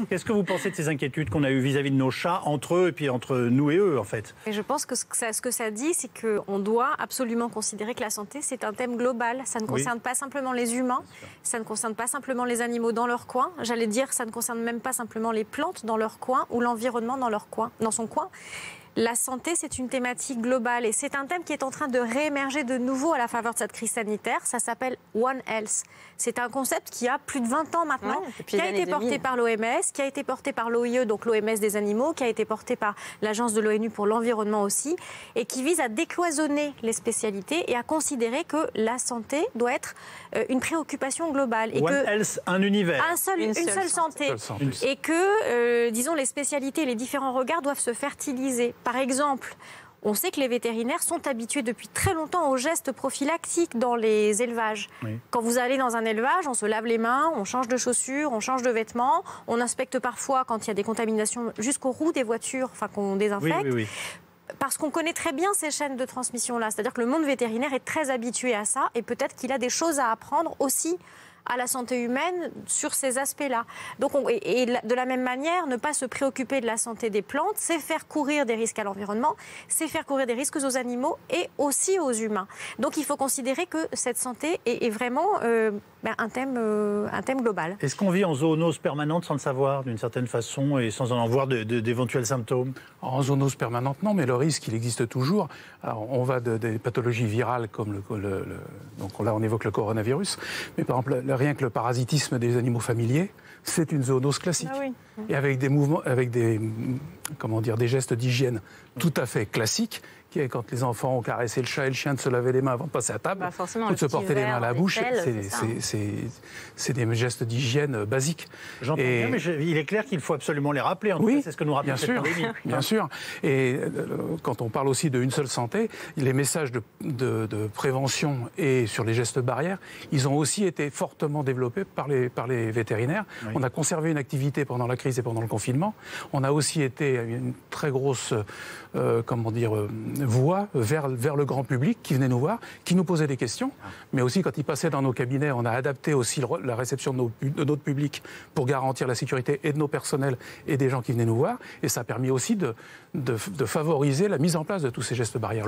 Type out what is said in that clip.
Qu'est-ce que vous pensez de ces inquiétudes qu'on a eues vis-à-vis de nos chats, entre eux et puis entre nous et eux, en fait? Et je pense que ce que ça dit, c'est qu'on doit absolument considérer que la santé, c'est un thème global. Ça ne concerne pas simplement les humains, ça ne concerne pas simplement les animaux dans leur coin. J'allais dire, ça ne concerne même pas simplement les plantes dans leur coin ou l'environnement dans leur coin, dans son coin. La santé, c'est une thématique globale et c'est un thème qui est en train de réémerger de nouveau à la faveur de cette crise sanitaire. Ça s'appelle One Health. C'est un concept qui a plus de 20 ans maintenant, qui a été porté par l'OMS, qui a été porté par l'OIE, donc l'OMS des animaux, qui a été porté par l'Agence de l'ONU pour l'environnement aussi, et qui vise à décloisonner les spécialités et à considérer que la santé doit être une préoccupation globale. Et One Health, un univers. Une seule santé. Et que, disons, les spécialités et les différents regards doivent se fertiliser. Par exemple, on sait que les vétérinaires sont habitués depuis très longtemps aux gestes prophylactiques dans les élevages. Oui. Quand vous allez dans un élevage, on se lave les mains, on change de chaussures, on change de vêtements, on inspecte parfois quand il y a des contaminations jusqu'aux roues des voitures, enfin qu'on désinfecte. Oui. Parce qu'on connaît très bien ces chaînes de transmission-là. C'est-à-dire que le monde vétérinaire est très habitué à ça et peut-être qu'il a des choses à apprendre aussi à la santé humaine sur ces aspects-là. Donc, de la même manière, ne pas se préoccuper de la santé des plantes, c'est faire courir des risques à l'environnement, c'est faire courir des risques aux animaux et aussi aux humains. Donc, il faut considérer que cette santé est vraiment un thème global. Est-ce qu'on vit en zoonose permanente sans le savoir, d'une certaine façon, et sans en voir d'éventuels symptômes? En zoonose permanente, non, mais le risque, il existe toujours. Alors, on va des pathologies virales comme donc là, on évoque le coronavirus, mais par exemple, rien que le parasitisme des animaux familiers, c'est une zoonose classique. Ah oui. Et avec des mouvements, avec des gestes d'hygiène tout à fait classiques, qui est quand les enfants ont caressé le chat et le chien de se laver les mains avant de passer à table, ou de se porter les mains à la bouche, c'est des gestes d'hygiène basiques. J'entends bien, mais il est clair qu'il faut absolument les rappeler. En tout cas, c'est ce que nous rappelle cette pandémie. Bien sûr. Et quand on parle aussi d'une seule santé, les messages de prévention et sur les gestes barrières, ils ont aussi été fortement développés par les vétérinaires. Oui. On a conservé une activité pendant la crise et pendant le confinement. On a aussi été une très grosse voix vers le grand public qui venait nous voir, qui nous posait des questions, mais aussi quand ils passaient dans nos cabinets, on a adapté aussi la réception de notre public pour garantir la sécurité et de nos personnels et des gens qui venaient nous voir, et ça a permis aussi de favoriser la mise en place de tous ces gestes barrières.